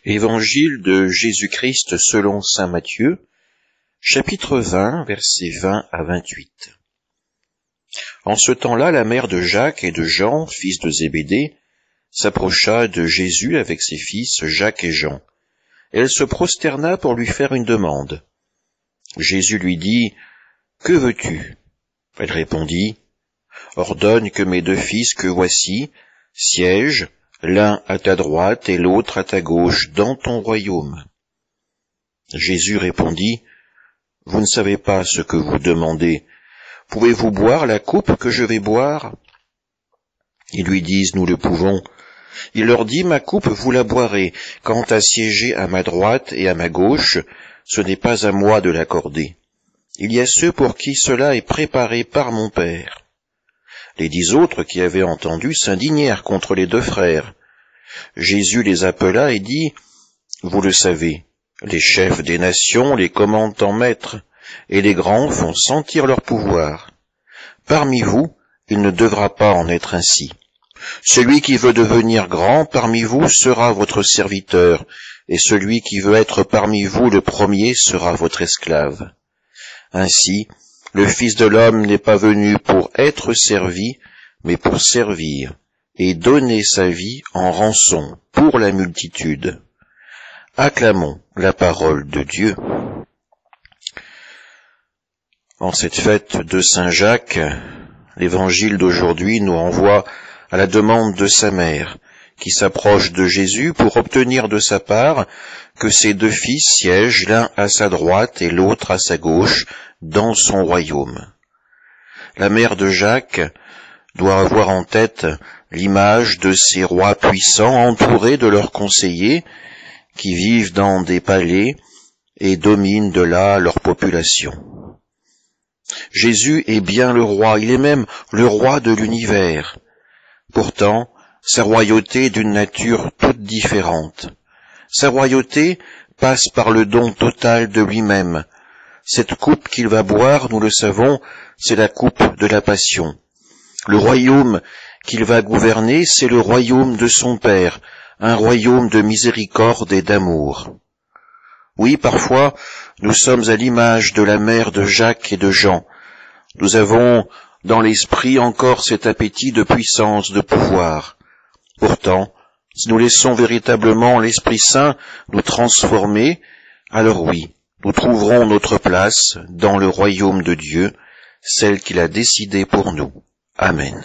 Évangile de Jésus-Christ selon saint Matthieu, chapitre 20, versets 20 à 28. En ce temps-là, la mère de Jacques et de Jean, fils de Zébédée, s'approcha de Jésus avec ses fils Jacques et Jean. Elle se prosterna pour lui faire une demande. Jésus lui dit, « Que veux-tu » Elle répondit, « Ordonne que mes deux fils que voici siègent, l'un à ta droite et l'autre à ta gauche, dans ton royaume. » Jésus répondit, « Vous ne savez pas ce que vous demandez. Pouvez-vous boire la coupe que je vais boire ?» Ils lui disent, « Nous le pouvons. » Il leur dit, « Ma coupe, vous la boirez. Quant à siéger à ma droite et à ma gauche, ce n'est pas à moi de l'accorder. Il y a ceux pour qui cela est préparé par mon Père. » Les 10 autres qui avaient entendu s'indignèrent contre les 2 frères. Jésus les appela et dit, « Vous le savez, les chefs des nations les commandent en maître, et les grands font sentir leur pouvoir. Parmi vous, il ne devra pas en être ainsi. Celui qui veut devenir grand parmi vous sera votre serviteur, et celui qui veut être parmi vous le premier sera votre esclave. Ainsi, le Fils de l'homme n'est pas venu pour être servi, mais pour servir, et donner sa vie en rançon pour la multitude. » Acclamons la parole de Dieu. En cette fête de Saint Jacques, l'évangile d'aujourd'hui nous renvoie à la demande de sa mère, qui s'approche de Jésus pour obtenir de sa part que ses 2 fils siègent l'un à sa droite et l'autre à sa gauche dans son royaume. La mère de Jacques doit avoir en tête l'image de ces rois puissants entourés de leurs conseillers qui vivent dans des palais et dominent de là leur population. Jésus est bien le roi, il est même le roi de l'univers. Pourtant, sa royauté est d'une nature toute différente. Sa royauté passe par le don total de lui-même. Cette coupe qu'il va boire, nous le savons, c'est la coupe de la passion. Le royaume qu'il va gouverner, c'est le royaume de son Père, un royaume de miséricorde et d'amour. Oui, parfois, nous sommes à l'image de la mère de Jacques et de Jean. Nous avons dans l'esprit encore cet appétit de puissance, de pouvoir. Pourtant, si nous laissons véritablement l'Esprit Saint nous transformer, alors oui, nous trouverons notre place dans le royaume de Dieu, celle qu'il a décidée pour nous. Amen.